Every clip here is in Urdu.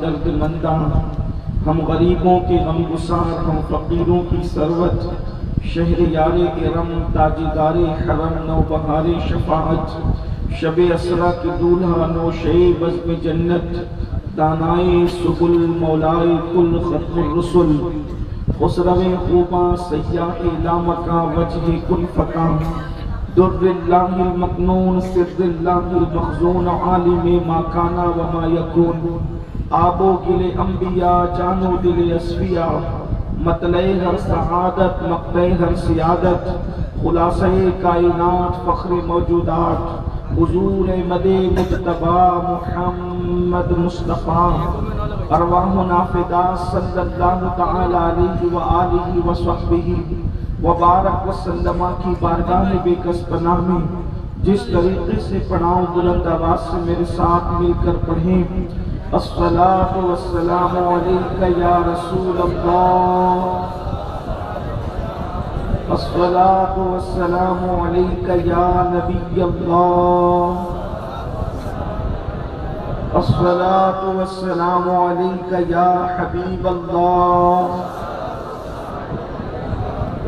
درد منداں، ہم غریبوں کے غم گسار، ہم فقیروں کی ثروت، شہر یار ارم تاجدار حرم نوبہار شفاعت، شب اسرا کی دولہا نوشے بزم جنت، دانائے سبل مولائے کل خلق الرسل، خسرو خوباں سیاح لامکاں وجہ کل فکاں، در اللہ المکنون سر اللہ المخزون عالم ما کانا وما یکون، آب و گل انبیاء جان و دل اصفیاء، مطلع ہر سعادت مقطع ہر سیادت، خلاصہ کائنات فخر موجودات، حضور احمد مجتبی محمد مصطفیٰ، ارواحنا فدا صلی اللہ تعالی علیہ وآلہ وصحبہ وبارک وسلم کی بارگاہ بے کس پناہ میں جس طریقے سے پڑھاؤں بلند آواز سے میرے ساتھ مل کر پڑھیں۔ الصلاة والسلام علیکہ یا رسول اللہ، الصلاة والسلام علیکہ یا نبی اللہ، الصلاة والسلام علیکہ یا حبیب اللہ،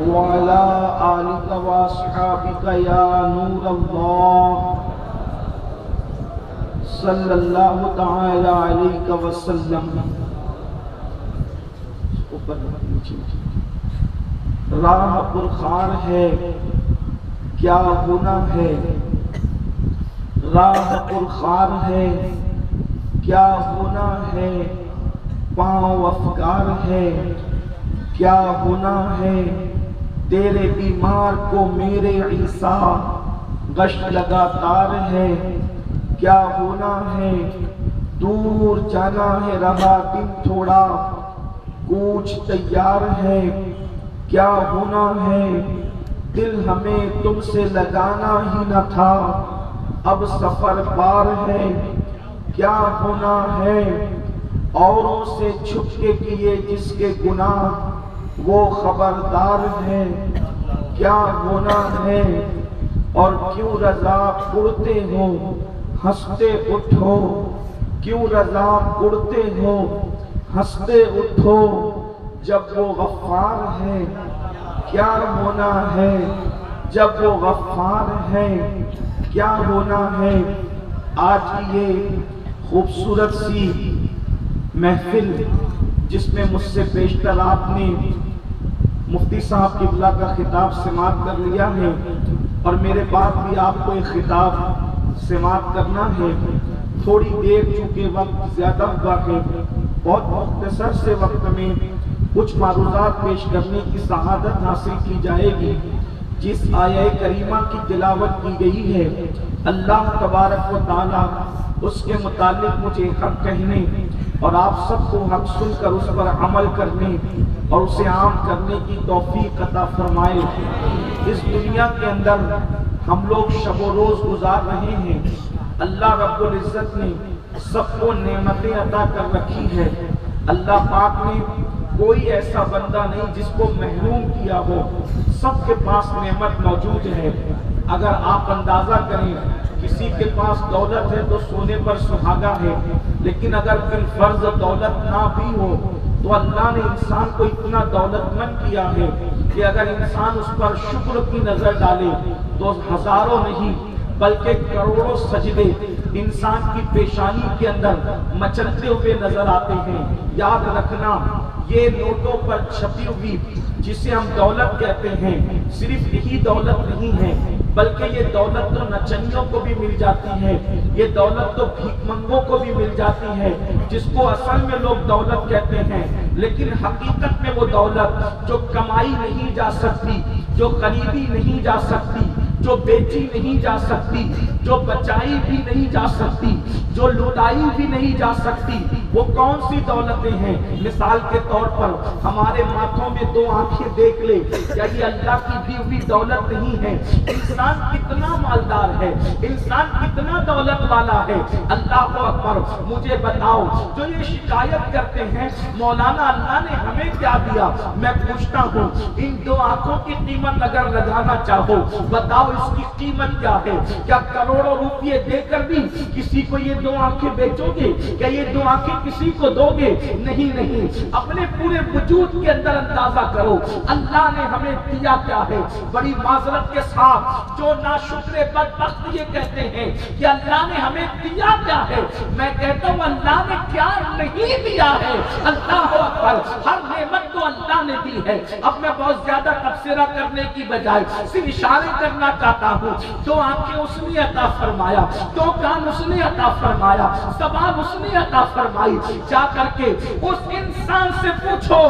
وعلى آلك وأصحابك يا نور الله صلی اللہ تعالی علیہ وسلم۔ راہ پرخار ہے کیا گناہ ہے، راہ پرخار ہے کیا گناہ ہے، پاؤں افکار ہے کیا گناہ ہے، تیرے بیمار کو میرے عیسیٰ گشت لگاتار ہے کیا گناہ ہے، دور جانا ہے رہا دن تھوڑا کوچ تیار ہے کیا گناہ ہے، دل ہمیں تم سے لگانا ہی نہ تھا اب سفر پار ہے کیا گناہ ہے، اوروں سے چھپ کے کیے جس کے گناہ وہ خبردار ہے کیا گناہ ہے، اور کیوں رضا اڑتے ہو ہنستے اٹھو، کیوں رضا اڑتے ہو ہنستے اٹھو، جب وہ غفار ہے کیا گناہ ہے، جب وہ غفار ہے کیا گناہ ہے۔ آج کی یہ خوبصورت سی محفل جس میں مجھ سے بیشتر آپ نے مفتی صاحب قبلہ کا خطاب سماعت کر لیا ہے، اور میرے بعد بھی آپ کو ایک خطاب سماعت کرنا ہے، تھوڑی دیر چونکہ وقت زیادہ ہوا ہے، بہت مختصر سے وقت میں کچھ معروضات پیش کرنے کی سعادت حاصل کی جائے گی۔ جس آیہ کریمہ کی تلاوت کی گئی ہے، اللہ تبارک و تعالی اس کے متعلق مجھے حق کہنے اور آپ سب کو حق سن کر اس پر عمل کرنے اور اسے عام کرنے کی توفیق عطا فرمائے۔ اس دنیا کے اندر ہم لوگ شب و روز گزار رہے ہیں، اللہ رب العزت نے سب کو نعمتیں عطا کر رکھی ہے، اللہ پاک نے کوئی ایسا بندہ نہیں جس کو محروم کیا ہو، سب کے پاس نعمت موجود ہے۔ اگر آپ اندازہ کریں کسی کے پاس دولت ہے تو سونے پر سہاگا ہے، لیکن اگر بالفرض دولت نہ بھی ہو تو اللہ نے انسان کو اتنا دولت مند کیا ہے کہ اگر انسان اس پر شکر کی نظر ڈالے تو ہزاروں نہیں بلکہ کروڑوں سجدے انسان کی پیشانی کے اندر مچلتے ہوئے نظر آتے ہیں۔ یاد رکھنا یہ نوٹوں پر چھپی ہوئی جسے ہم دولت کہتے ہیں صرف یہی دولت نہیں ہے، بلکہ یہ دولت تو نچنیوں کو بھی مل جاتی ہے، یہ دولت تو بھیک منگوں کو بھی مل جاتی ہے، جس کو اصل میں لوگ دولت کہتے ہیں، لیکن حقیقت میں وہ دولت جو کمائی نہیں جا سکتی، جو خریدی نہیں جا سکتی، جو بیچی نہیں جا سکتی، جو بچائی بھی نہیں جا سکتی، جو لوٹائی بھی نہیں جا سکتی، وہ کون سی دولتیں ہیں؟ مثال کے طور پر ہمارے ماتھوں میں دو آنکھیں دیکھ لے، کیا یہ اللہ کی دی ہوئی دولت نہیں ہے؟ انسان کتنا مالدار ہے، انسان کتنا دولت والا ہے، اللہ اکبر۔ مجھے بتاؤ جو یہ شکایت کرتے ہیں مولانا اللہ نے ہمیں کیا دیا، میں پوچھتا ہوں ان دو آنکھوں کی قیمت اگر لگانا چاہو بتاؤ اس کی قیمت کیا ہے؟ کیا کروڑوں روپے دے کر بھی کسی کو یہ دو آنکھیں بیچو گے؟ کیا یہ دو آنکھیں کسی کو دو گے؟ نہیں نہیں، اپنے پورے وجود کے اندر اندازہ کرو اللہ نے ہمیں دیا کیا ہے۔ بڑی معذرت کے ساتھ جو ناشکر بدبخت یہ کہتے ہیں کہ اللہ نے ہمیں دیا کیا ہے، میں کہتا ہوں اللہ نے کیا نہیں دیا ہے۔ اللہ اکبر، ہر نعمت تو اللہ نے دی ہے۔ اب میں بہت زیادہ تبصرہ کرنے کی بجائے صرف اشارے کرنا چاہتا ہوں، دو آنکھیں اس نے عطا فرمایا، دو کان اس نے عطا فرمایا، زبان اس نے عطا فرمائی۔ جا کر کے اس انسان سے پوچھو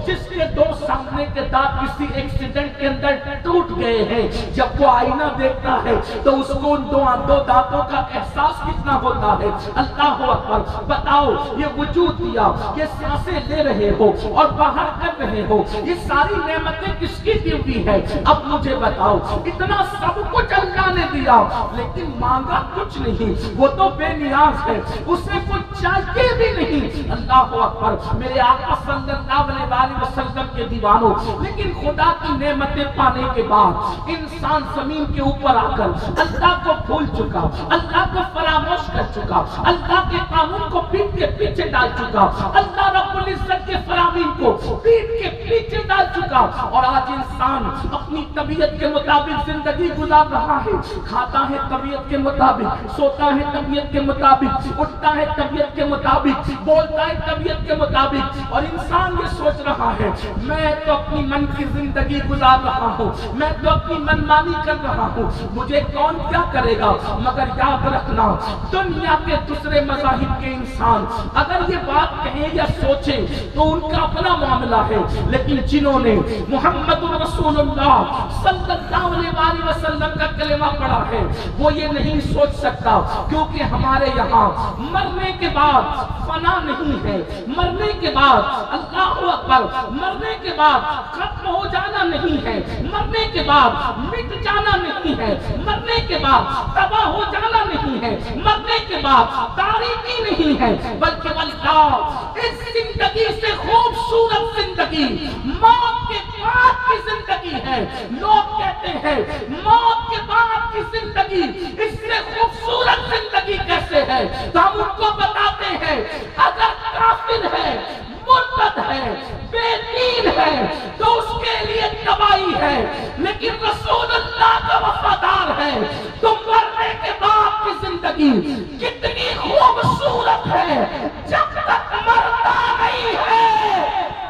جس کے دو سامنے کے دانت کسی ایکسیڈنٹ کے اندر ٹوٹ گئے ہیں، جب وہ آئینہ دیکھتا ہے تو اس کو ان دو دانتوں کا احساس کتنا ہوتا ہے۔ اللہ اکبر، بتاؤ یہ وجود دیا، یہ سانسیں لے رہے ہو اور باہر کر رہے ہو، یہ ساری نعمتیں کس کی دی ہوئی ہے؟ اب مجھے بتاؤ، اتنا سب کچھ اللہ نے دیا لیکن مانگا کچھ نہیں، وہ تو بے نیاز ہے، اسے کچھ چاہیے بھی نہیں۔ اللہ اکبر، میرے آقا صلی اللہ علیہ وسلم کے دیوانوں، لیکن خدا کی نعمتیں پانے کے بعد انسان زمین کے اوپر آ کر اللہ کو بھول چکا، اللہ کو فراموش کر چکا، اللہ کے قانون کو پیٹ کے پیچھے ڈال چکا، اللہ رب العزت کے فرامین کو پیٹ کے پیچھے ڈال چکا، اور آج انسان اپنی طبیعت کے مطابق زندگی گزار رہا ہے، کھاتا ہے طبیعت کے مطابق، سوتا ہے طبیعت کے مطابق، اٹھتا ہے طبیعت کے مطابق، بولتا ہے طبیعت کے مطابق، اور انسان یہ سوچ رہا ہے میں تو اپنی من کی زندگی گزار رہا ہوں، میں تو اپنی منمانی کر رہا ہوں، مجھے کون کیا کرے گا؟ مگر یاد رکھنا، دنیا کے دوسرے مذاہب کے انسان اگر یہ بات کہیں یا سوچیں تو ان کا اپنا معاملہ ہے، لیکن جنہوں نے محمد رسول اللہ صلی اللہ علیہ وسلم کا کلمہ پڑھا ہے وہ یہ نہیں سوچ سکتا، کیونکہ ہمارے یہاں مرنے کے بعد فنا نہیں ہے، مرنے کے بعد اللہ اکبر، مرنے کے بعد ختم ہو جانا نہیں ہے، مرنے کے بعد مٹ جانا نہیں ہے، مرنے کے بعد تباہ ہو جانا نہیں ہے، مرنے کے بعد تاریکی نہیں ہے، بلکہ اللہ اس زندگی سے خوبصورت زندگی موت کے بعد کی زندگی ہے۔ لوگ کہتے ہیں موت کے بعد کی زندگی اس سے خوبصورت زندگی کیسے ہے؟ تو ہم ان کو بتاتے ہیں اگر کافر ہے، مرتد ہے، بے دین ہے تو اس کے لیے تباہی ہے، لیکن رسول اللہ کا وفادار ہے تو مرنے کے بعد کی زندگی کتنی خوبصورت ہے۔ جب تک مرتا نہیں ہے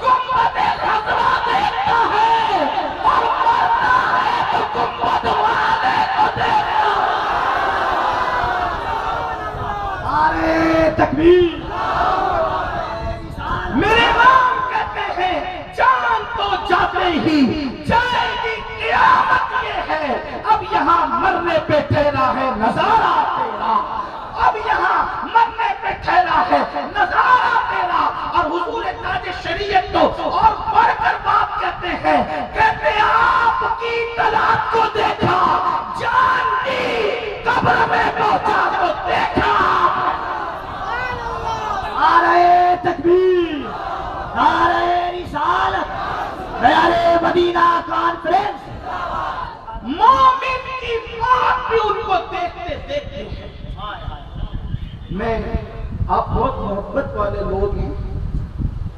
گنبد خضرا دیکھتا ہے، اور مرتا ہے تو گنبد والے کو دیکھتا ہے۔ نعرہ تکبیر! میرے امام کہتے ہیں جان تو جاتے ہی جائے گی قیامت، یہ ہے اب یہاں مرنے پہ ٹھہرا ہے نظارہ تیرا، اب یہاں مرنے پہ ٹھہرا ہے نظارہ تیرا۔ اور حضور تاج شریعت تو اور بڑھ کر بات کہتے ہیں، کہتے آپ کی طلعت کو دیکھا، جان دی قبر میں پہنچا تو دیکھا۔ نعرہ تکبیر، نعرہ رسالت، نعرہ مدینہ کانفرنس۔ مومن کی موت بھی ان کو دیکھتے دیکھتے ہیں۔ میں آپ بہت محبت والے لوگ ہیں،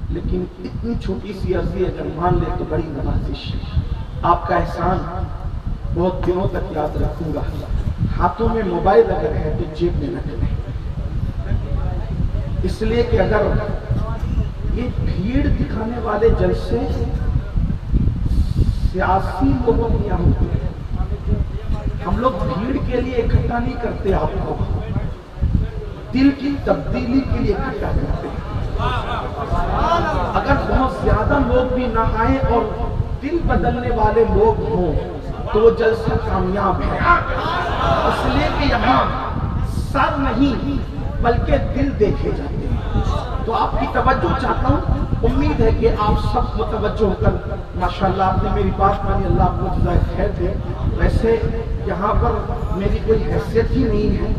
لیکن اتنی چھوٹی سی عرضی اگر مان لے تو بڑی نوازش ہے۔ آپ کا احسان بہت دنوں تک یاد رکھوں گا۔ ہاتھوں میں موبائل اگر ہے تو جیب میں رکھ لیں، اس لیے کہ اگر یہ بھیڑ دکھانے والے جلسے سیاسی لوگوں کے یہاں ہوتے ہیں، ہم لوگ بھیڑ کے لیے اکٹھا نہیں کرتے، آپ کو دل کی تبدیلی کے لیے اکٹھا کرتے ہیں۔ اگر بہت زیادہ لوگ بھی نہ آئیں اور دل بدلنے والے لوگ ہوں تو وہ جلسہ کامیاب ہے، اس لیے کہ یہاں سر نہیں بلکہ دل دیکھے جاتے ہیں۔ تو آپ کی توجہ چاہتا ہوں، امید ہے کہ آپ سب متوجہ ہو کر ماشاءاللہ آپ نے میری بات مانی، اللہ آپ کو جزائے خیر دے۔ ویسے یہاں پر میری کوئی حیثیت ہی نہیں ہے،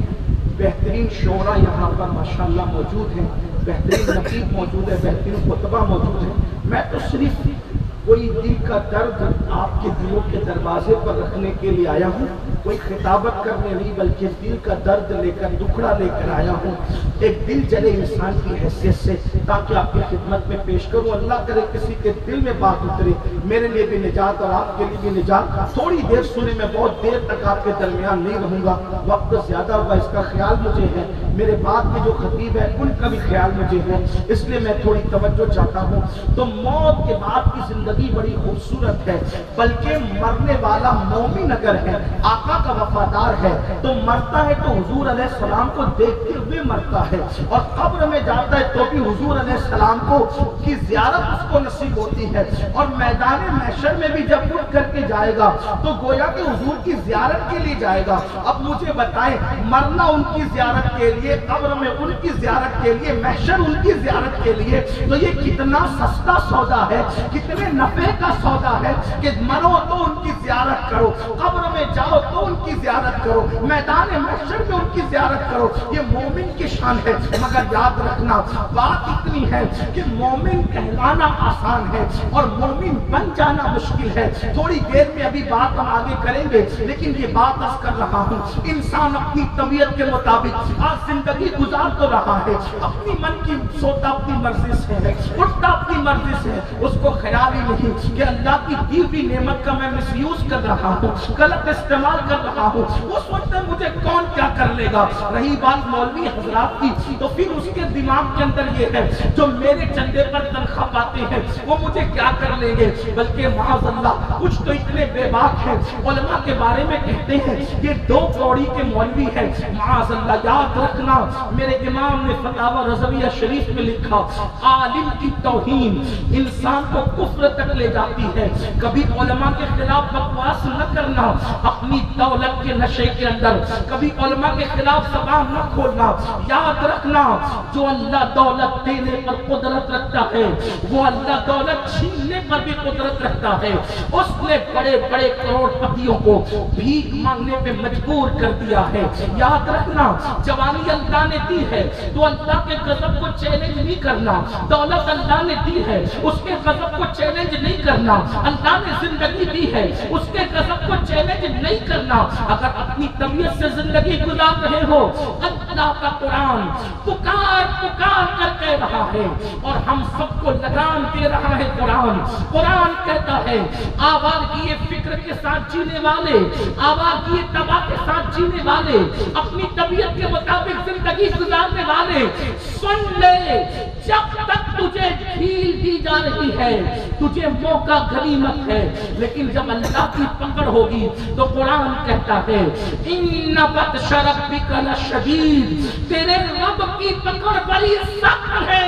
بہترین شعراء یہاں پر ماشاءاللہ موجود ہیں، بہترین نقیب موجود ہے، بہترین خطبہ موجود ہے۔ میں تو صرف کوئی دل کا درد آپ کے دلوں کے دروازے پر رکھنے کے لیے آیا ہوں، کوئی خطابت کرنے نہیں بلکہ دل کا درد لے کر، دکھڑا لے کر آیا ہوں، ایک دل جلے انسان کی حیثیت سے، تاکہ آپ کی خدمت میں پیش کروں۔ اللہ کرے کسی کے دل میں بات اترے، میرے لیے بھی نجات اور آپ کے لیے بھی نجات۔ تھوڑی دیر سنے، میں بہت دیر تک آپ کے درمیان نہیں رہوں گا، وقت زیادہ ہوا، اس کا خیال مجھے ہے، میرے بعد میں جو خطیب ہے ان کا بھی خیال مجھے ہے، اس لیے میں تھوڑی توجہ چاہتا ہوں۔ تو موت کے بعد کی زندگی بڑی خوبصورت ہے، بلکہ مرنے والا مومن اگر ہے، آقا کا وفادار ہے، تو مرتا ہے تو حضور علیہ السلام کو دیکھتے ہوئے مرتا ہے، اور قبر میں جاتا ہے تو بھی حضور علیہ السلام کو کی زیارت اس کو نصیب ہوتی ہے، اور میدان محشر میں بھی جب اٹھ کر کے جائے گا تو گویا کہ حضور کی زیارت کے لیے جائے گا۔ اب مجھے بتائیں، مرنا ان کی زیارت کے لیے، قبر میں ان کی زیارت کے لیے، محشر ان کی زیارت کے لیے، تو یہ کتنا سستا سودا ہے، کتنے نفع کا سودا ہے کہ مرو تو ان کی زیارت کرو، قبر میں جاؤ تو ان کی زیارت کرو، میدان محشر میں ان کی زیارت کرو۔ یہ مومن کی شان ہے، مگر یاد رکھنا بات اتنی ہے کہ مومن کہلانا آسان ہے اور مومن بن جانا مشکل ہے۔ تھوڑی دیر میں ابھی بات ہم آگے کریں گے، لیکن یہ بات عرض کر رہا ہوں، انسان اپنی طبیعت کے مطابق آج زندگی گزار تو رہا ہے، اپنی من کی سوتا اپنی مرضی سے ہے، اٹھتا اپنی مرضی سے ہے، اس کو خیال ہی نہیں کہ اللہ کی دی ہوئی نعمت کا میں مس یوز کر رہا ہوں، غلط استعمال کر رہا ہوں۔ وہ سوچتا ہے مجھے کون کیا کر لے گا۔ رہی بات مولوی حضرات کی، تو پھر اس کے دماغ کے اندر یہ ہے جو میرے چندے پر تنخواہ پاتے ہیں وہ مجھے کیا کر لیں گے، بلکہ معاذ اللہ کچھ تو اتنے بے باک ہیں، علماء کے بارے میں کہتے ہیں یہ 2 کوڑی کے مولوی ہیں، معاذ اللہ۔ یاد رکھنا، میرے امام نے فتاوی رضویہ شریف میں لکھا، عالم کی توہین انسان کو کفر تک لے جاتی ہے۔ کبھی علماء کے خلاف بکواس نہ کرنا، اپنی دولت کے نشے کے اندر کبھی علماء کے خلاف زبان نہ کھولنا۔ یاد رکھنا، جو اللہ دولت دینے پر قدرت رکھتا ہے وہ اللہ دولت چھیننے پر بھی قدرت رکھتا ہے۔ اس نے بڑے بڑے کروڑ پتیوں کو بھیک مانگنے پہ مجبور کر دیا ہے۔ یاد رکھنا، جوانی اللہ نے دی ہے تو اللہ کے غضب کو چیلنج نہیں کرنا، دولت اللہ نے دی ہے اس کے غضب کو چیلنج نہیں کرنا، اللہ نے زندگی دی ہے اس کے غضب کو چیلنج نہیں کرنا۔ اگر اپنی طبیعت سے زندگی گزار رہے ہو، اللہ کا قرآن پکار پکار کر کہہ رہا ہے اور ہم سب کو لگام دے رہا ہے۔ قرآن کہتا ہے، آوارگی فکر کے ساتھ جینے والے، آوارگی تباہ کے ساتھ جینے والے، اپنی طبیعت کے مطابق زندگی گزارنے والے، سن لے، جب تک تجھے ڈھیل دی جا رہی ہے تجھے موقع غنیمت ہے، لیکن جب اللہ کی پکڑ ہوگی تو قرآن کہتا ہے ان بطش ربک لشدید، تیرے رب کی پکڑ بڑی سخت ہے۔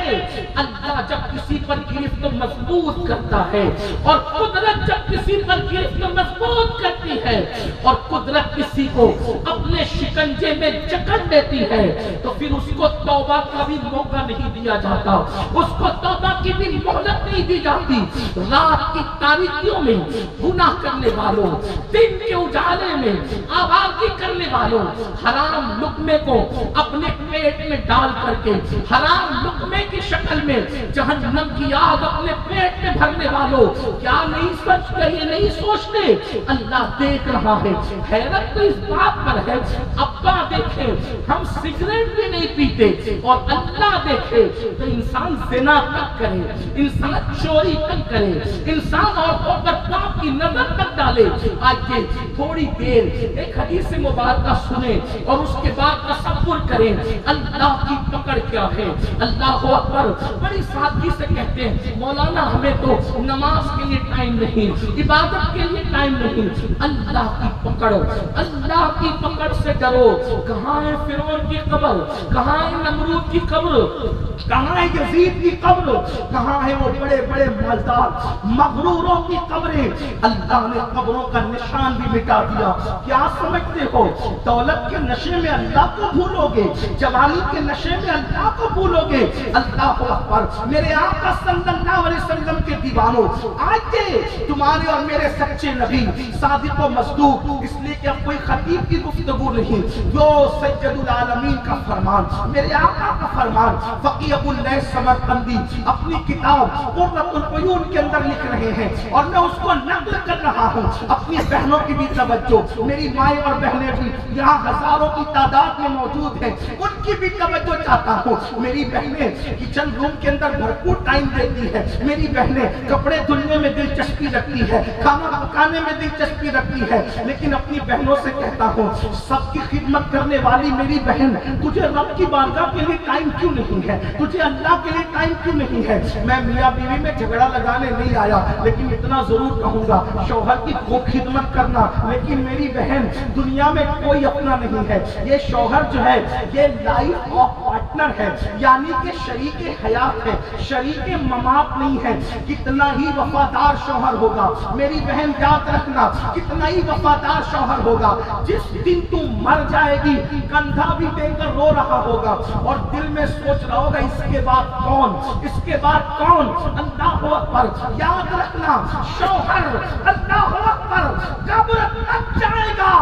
اللہ جب کسی پر گرفت مضبوط کرتا ہے اور قدرت جب کسی پر گرفت مضبوط کرتی ہے اور قدرت کسی کو اپنے شکنجے میں جکڑ دیتی ہے تو پھر اس کو توبہ کا بھی موقع نہیں دیا جاتا، اس کو توبہ کی بھی مہلت نہیں دی جاتی۔ رات کی تاریکیوں میں گناہ کرنے والوں، دن کے اجالے میں آوارگی کرنے والوں، حرام لقمے کو اپنے پیٹ میں ڈال کر کے حرام لقمے کی شکل میں جہنم کی آگ اپنے پیٹ میں بھرنے والوں، کیا نہیں سوچتے، یہ نہیں سوچتے اللہ دیکھ رہا ہے۔ حیرت تو اس بات پر ہے، ابا دیکھے ہم سگریٹ بھی نہیں پیتے اور اللہ دیکھے تو انسان زنا تک کرے، انسان چوری تک کرے، انسان عورتوں پر پاپ کی نظر تک ڈالے۔ آئیے تھوڑی دیر ایک حدیث مبارکہ سنیں اور اس کے بعد تصور کریں اللہ کی پکڑ کیا ہے۔ اللہ اکبر، بڑی سادگی سے کہتے ہیں مولانا ہمیں تو نماز کے لیے ٹائم نہیں، عبادت کے لیے ٹائم نہیں۔ اللہ کی پکڑ، اللہ کی پکڑ سے ڈرو۔ کہاں ہے فرعون کی قبر، کہاں ہے نمرود کی قبر، کہاں ہے یزید کی قبر، کہاں ہے وہ بڑے بڑے مالدار مغروروں کی قبریں؟ اللہ نے قبروں کا نشان بھی مٹا دیا۔ کیا سمجھتے ہو دولت کے نشے میں اللہ کو بھولو گے، جوانی کے نشے میں اللہ کو بھولو گے؟ اللہ اکبر، میرے آقا صلی اللہ علیہ وسلم کے دیوانوں، آج تمہارے اور میرے سچے نبی صادق و مصدوق، اس لیے کہ اب کوئی خطیب کی گفتگو نہیں، جو سید العالمین کا فرمان، میرے آقا کا فرمان، فقی ابو اللیث سمرقندی اپنی کتاب قرۃ العیون کے اندر لکھ رہے ہیں، اور میں اس کو نقل کر رہا ہوں۔ اپنی بہنوں کی بھی توجہ، میری مائیں اور بہنیں بھی یہاں ہزاروں کی تعداد میں موجود ہیں، ان کی بھی توجہ چاہتا ہوں۔ میری بہنیں کچن روم کے اندر بھرپور ٹائم دیتی ہے، میری بہنیں کپڑے دھلنے میں دلچسپی رکھتی ہے، کھانا پکانے میں دلچسپی رکھتی ہے، لیکن اپنی بہنوں سے کہتا ہوں، سب کی خدمت کرنے والی میری بہن، تجھے رب کی بارگاہ کے لیے ٹائم کیوں نہیں ہے؟ تجھے اللہ کے لیے ٹائم کیوں نہیں ہے؟ میں میاں بیوی میں جھگڑا لگانے نہیں آیا، لیکن اتنا ضرور کہوں گا، شوہر کی خوب خدمت کرنا، لیکن میری بہن دنیا میں کوئی اپنا نہیں ہے، یہ شوہر جو ہے یہ لائف آف پارٹنر ہے، یعنی کہ شریک حیات ہے، شریک ممات نہیں ہے۔ کتنا ہی وفادار شوہر ہوگا، میری بہن یاد رکھنا، کتنا ہی وفادار شوہر ہوگا، جس دن تم مر جائے گی کندھا بھی دے کر رو رہا ہوگا اور دل میں سوچ رہا ہوگا اس کے بعد کون، اس کے بعد کون۔ اللہ اکبر، یاد رکھنا، شوہر اللہ اکبر قبر تک جائے گا،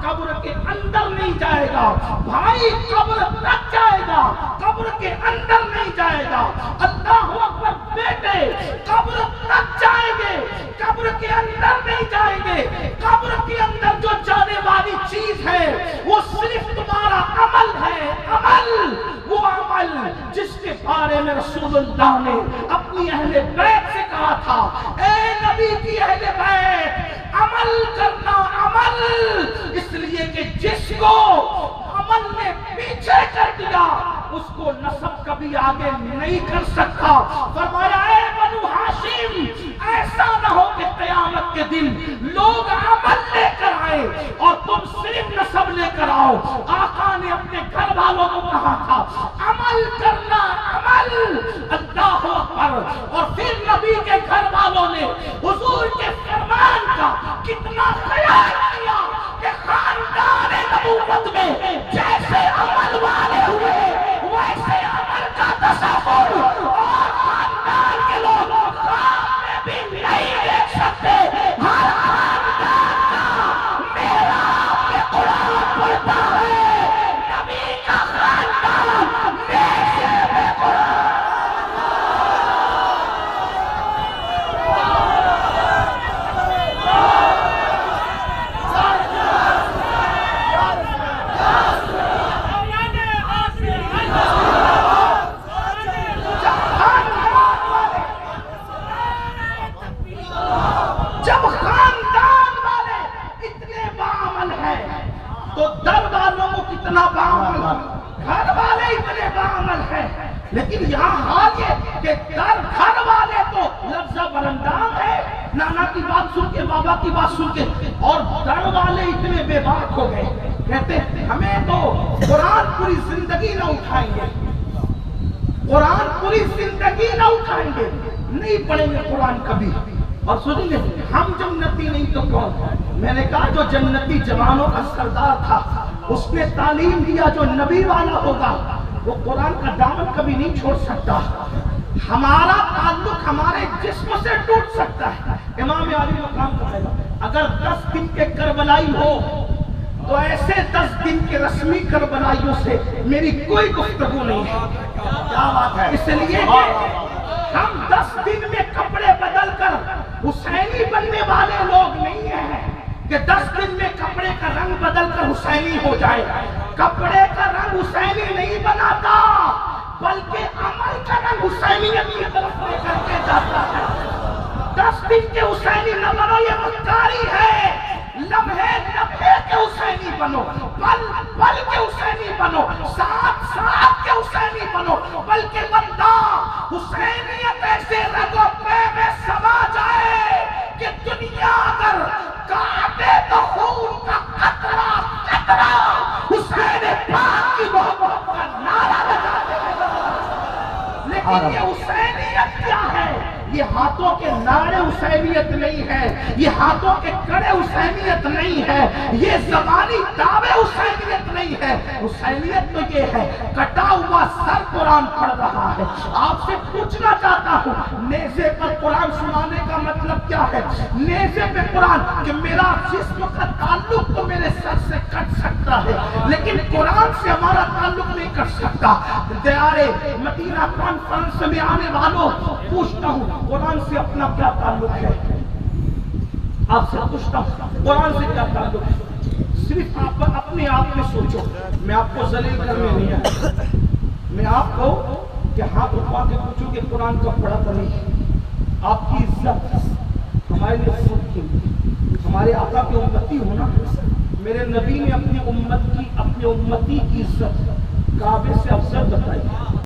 قبر کے اندر نہیں جائے گا، بھائی قبر تک جائے گا، قبر کے اندر نہیں جائے گا۔ اللہ اکبر، بیٹے قبر تک جائیں گے، قبر کے اندر نہیں جائیں گے۔ قبر کے اندر جو جانے والی چیز ہے وہ صرف تمہارا عمل ہے، عمل، وہ عمل جس کے بارے میں رسول اللہ نے اپنی اہل بیت سے کہا تھا، اے نبی کی اہل بیت، عمل کرنا، عمل، اس لیے کہ جس کو عمل نے پیچھے کر دیا اس کو نسب کبھی آگے نہیں کر سکتا۔ فرمایا اے بنو ہاشم، ایسا نہ ہو کہ قیامت کے دن لوگ عمل لے کر آئے اور تم صرف نسب لے کر آؤ۔ آقا نے اپنے گھر والوں کو کہا تھا عمل کرنا، عمل، اللہ اکبر، اور پھر نبی کے گھر والوں نے حضور کے فرمان کا کتنا خیال کیا کہ خاندان نبوت میں جیسے عمل والے ہوئے ویسے عمل کا تصور، اور خاندان کے لوگ خواب میں بھی نہیں دیکھ سکتے۔ ہر خاندان کا میرا پہ قرآن پڑھتا ہے، نبی کا خاندان میرے پہ قرآن۔ تو در والوں کو کتنا باعمل، گھر والے اتنے باعمل ہیں، لیکن یہاں حال یہ کہ در گھر والے تو لفظہ برندام ہے، نانا کی بات سن کے، بابا کی بات سن کے، اور در والے اتنے بے باک ہو گئے، کہتے ہمیں تو قرآن پوری زندگی نہ اٹھائیں گے، قرآن پوری زندگی نہ اٹھائیں گے، نہیں پڑھیں گے قرآن کبھی، اور سنیں گے ہم جنتی نہیں تو کون؟ میں نے کہا جو جنتی جوانوں کا سردار تھا اس نے تعلیم دیا جو نبی والا ہوگا وہ قرآن کا دامن کبھی نہیں چھوڑ سکتا۔ ہمارا تعلق ہمارے جسم سے ٹوٹ سکتا ہے۔ امام علی مقام کہے گا اگر 10 دن کے کربلائی ہو تو ایسے 10 دن کے رسمی کربلائیوں سے میری کوئی گفتگو نہیں ہے۔ کیا بات ہے؟ اس لیے کہ ہم 10 دن میں کپڑے بدل کر حسینی بننے والے لوگ نہیں ہیں کہ 10 دن میں کپڑے کا رنگ بدل کر حسینی ہو جائے۔ کپڑے کا رنگ حسینی نہیں بناتا بلکہ عمل کا رنگ حسینیت کی طرف لے کر کے جاتا ہے۔ 10 دن کے حسینی نہ بنو، یہ مکاری ہے۔ لمحے لمحے کے حسینی بنو، پل پل کے حسینی بنو، ساتھ ساتھ کے حسینی بنو، بلکہ بندہ حسینیت ایسے رگ و پے میں سما جائے کہ دنیا اگر کاٹے تو خون کا قطرہ قطرہ حسین پاک کی محبت کا نعرہ لگا دے۔ لیکن یہ حسینیت کیا ہے؟ یہ ہاتھوں کے نعرے حسینیت نہیں ہے، یہ ہاتھوں کے کڑے حسینیت نہیں ہے، یہ زبانی دعوے حسینیت نہیں ہے۔ حسینیت تو یہ ہے کٹا ہوا سر قرآن پڑھ رہا ہے۔ آپ سے پوچھنا چاہتا ہوں، نیزے پر قرآن سنانے کا مطلب کیا ہے؟ نیزے پہ قرآن کہ میرا جسم کا تعلق تو میرے سر سے کٹ سکتا ہے لیکن قرآن سے ہمارا تعلق نہیں کٹ سکتا۔ دیارے مدینہ کانفرنس میں آنے والوں پوچھتا ہوں قرآن سے اپنا کیا تعلق ہے؟ آپ سے پوچھتا ہوں قرآن سے کیا تعلق ہے؟ صرف آپ اپنے آپ میں سوچو، میں آپ کو ذلیل کرنے نہیں آیا، میں آپ کو کہ ہاتھ اٹھا کے پوچھو کہ قرآن کا پڑھا تو نہیں۔ آپ کی عزت ہمارے لیے سب کی، ہمارے آقا کی امتی ہونا، میرے نبی نے اپنی امتی کی عزت کعبے سے افضل بتائی۔